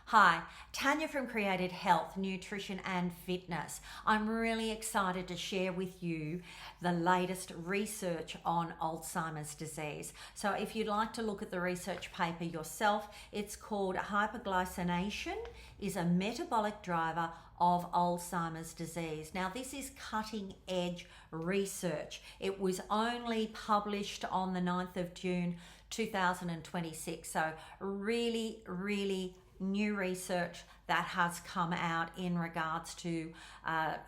Hi, Tanya from Created Health, Nutrition and Fitness. I'm really excited to share with you the latest research on Alzheimer's disease. So if you'd like to look at the research paper yourself, it's called Hyperglycosylation is a metabolic driver of Alzheimer's disease. Now, this is cutting edge research. It was only published on the 9th of June 2026. So really new research that has come out in regards to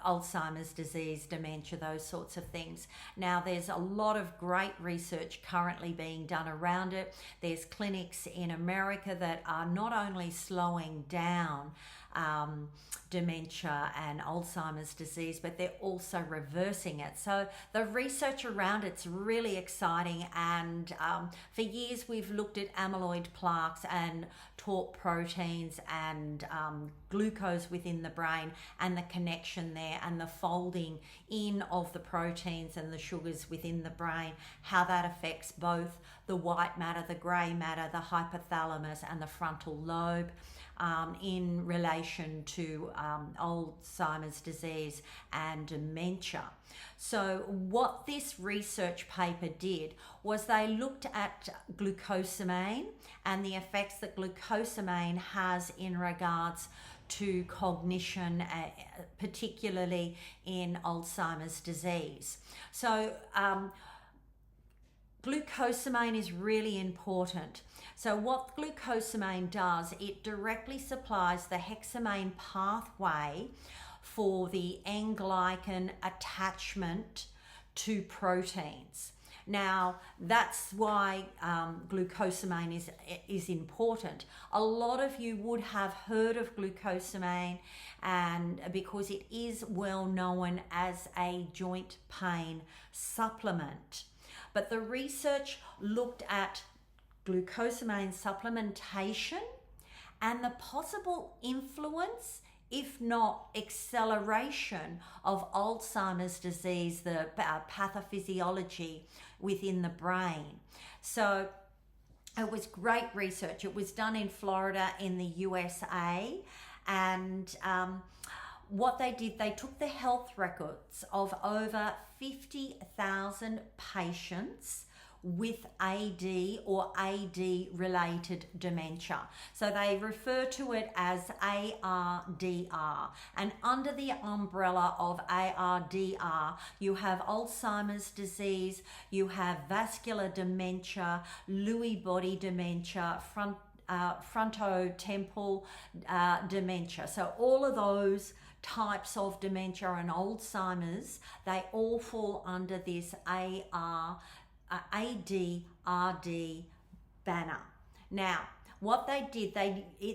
Alzheimer's disease, dementia, those sorts of things. Now, there's a lot of great research currently being done around it. There's clinics in America that are not only slowing down dementia and Alzheimer's disease, but they're also reversing it. So the research around it's really exciting, and for years we've looked at amyloid plaques and taught proteins and glucose within the brain and the connection there and the folding in of the proteins and the sugars within the brain, how that affects both the white matter, the grey matter, the hypothalamus and the frontal lobe. In relation to Alzheimer's disease and dementia. So what this research paper did was they looked at glucosamine and the effects that glucosamine has in regards to cognition, particularly in Alzheimer's disease. So glucosamine is really important. So what glucosamine does, it directly supplies the hexamine pathway for the N-glycan attachment to proteins. Now, that's why glucosamine is important. A lot of you would have heard of glucosamine, and because it is well known as a joint pain supplement. But the research looked at glucosamine supplementation and the possible influence, if not acceleration, of Alzheimer's disease, the pathophysiology within the brain. So it was great research. It was done in Florida in the USA, and what they did, they took the health records of over 50,000 patients with AD or AD-related dementia. So they refer to it as ARDR. And under the umbrella of ARDR, you have Alzheimer's disease, you have vascular dementia, Lewy-Body dementia, frontotemporal dementia. So all of those types of dementia and Alzheimer's, they all fall under this ADRD banner. Now, what they did,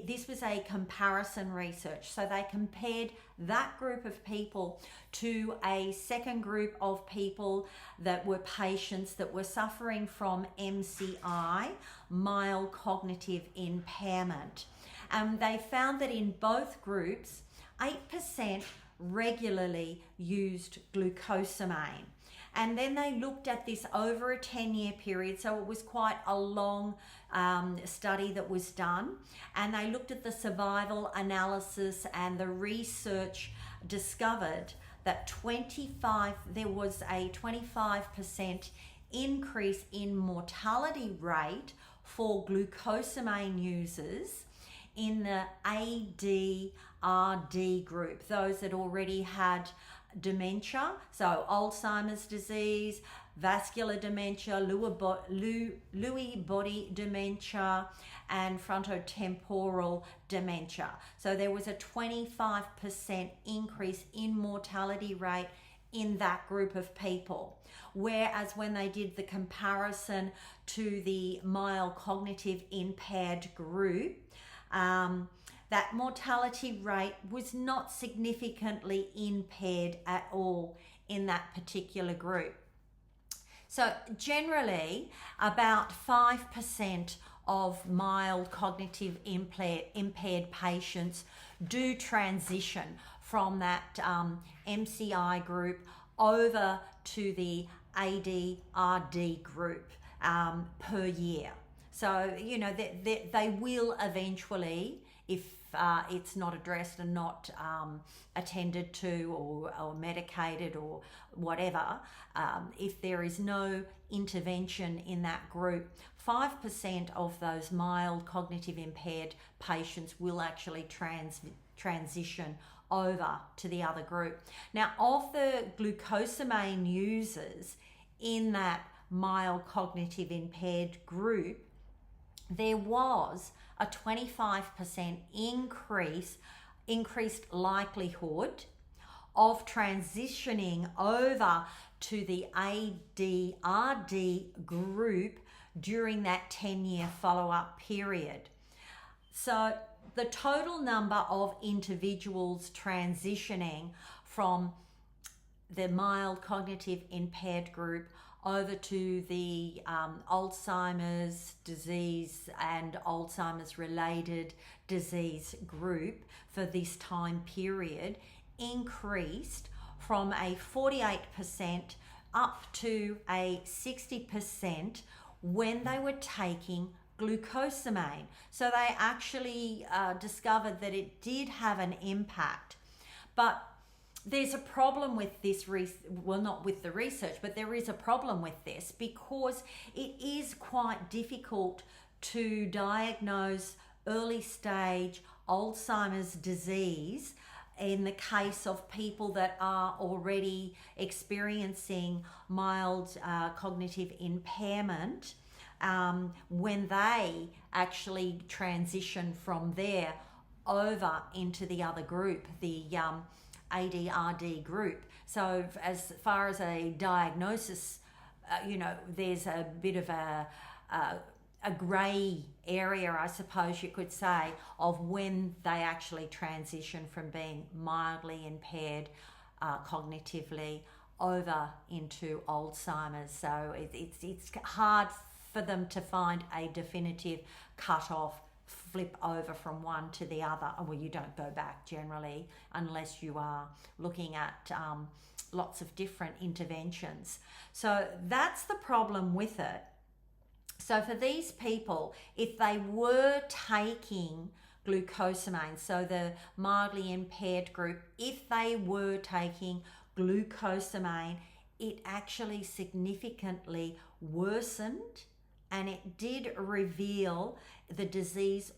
this was a comparison research. So they compared that group of people to a second group of people that were patients that were suffering from MCI, mild cognitive impairment. And they found that in both groups, 8% regularly used glucosamine. And then they looked at this over a 10-year period, so it was quite a long study that was done. And they looked at the survival analysis, and the research discovered that there was a 25% increase in mortality rate for glucosamine users in the ADRD group, those that already had dementia, so Alzheimer's disease, vascular dementia, Lewy-Body dementia, and frontotemporal dementia. So there was a 25% increase in mortality rate in that group of people. Whereas when they did the comparison to the mild cognitive impaired group, that mortality rate was not significantly impaired at all in that particular group. So generally, about 5% of mild cognitive impaired patients do transition from that MCI group over to the ADRD group per year. So, you know, they will eventually, if it's not addressed and not attended to or medicated or whatever, if there is no intervention in that group, 5% of those mild cognitive impaired patients will actually transition over to the other group. Now, of the glucosamine users in that mild cognitive impaired group, there was a 25% increased likelihood of transitioning over to the ADRD group during that 10-year follow-up period. So the total number of individuals transitioning from the mild cognitive impaired group over to the Alzheimer's disease and Alzheimer's related disease group for this time period increased from a 48% up to a 60% when they were taking glucosamine. So they actually discovered that it did have an impact. But there's a problem with this, well, not with the research, but there is a problem with this because it is quite difficult to diagnose early stage Alzheimer's disease in the case of people that are already experiencing mild cognitive impairment when they actually transition from there over into the other group, the ADRD group. So as far as a diagnosis, you know, there's a bit of a grey area, I suppose you could say, of when they actually transition from being mildly impaired cognitively over into Alzheimer's. So it's hard for them to find a definitive cut-off, flip over from one to the other. Well, you don't go back generally unless you are looking at lots of different interventions. So that's the problem with it. So for these people, if they were taking glucosamine, so the mildly impaired group, if they were taking glucosamine, it actually significantly worsened, and it did reveal the disease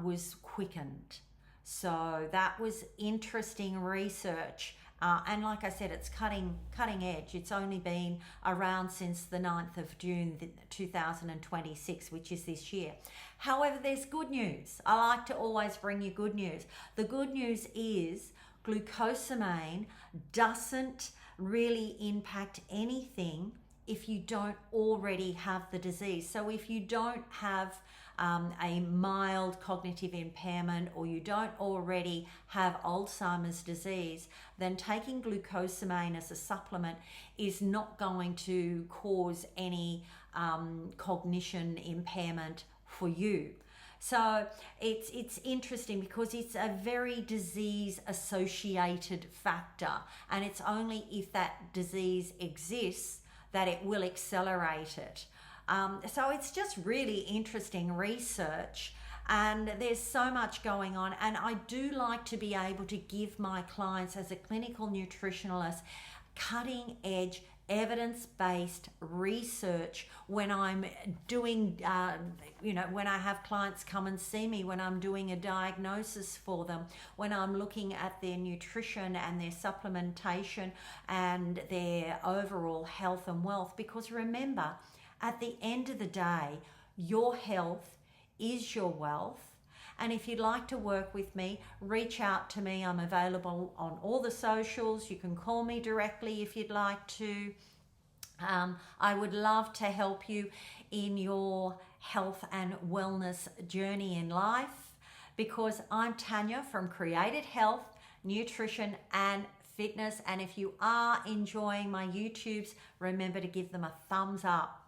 was quickened. So that was interesting research. And like I said, it's cutting edge. It's only been around since the 9th of June 2026, which is this year. However, there's good news. I like to always bring you good news. The good news is glucosamine doesn't really impact anything if you don't already have the disease. So if you don't have a mild cognitive impairment or you don't already have Alzheimer's disease, then taking glucosamine as a supplement is not going to cause any cognition impairment for you. So it's interesting because it's a very disease associated factor, and it's only if that disease exists that it will accelerate it. So it's just really interesting research, and there's so much going on, and I do like to be able to give my clients as a clinical nutritionalist cutting edge evidence-based research when I'm doing, when I have clients come and see me, when I'm doing a diagnosis for them, when I'm looking at their nutrition and their supplementation and their overall health and wealth. Because remember, at the end of the day, your health is your wealth. And if you'd like to work with me, reach out to me. I'm available on all the socials. You can call me directly if you'd like to. I would love to help you in your health and wellness journey in life, because I'm Tanya from Created Health, Nutrition and Fitness. And if you are enjoying my YouTubes, remember to give them a thumbs up.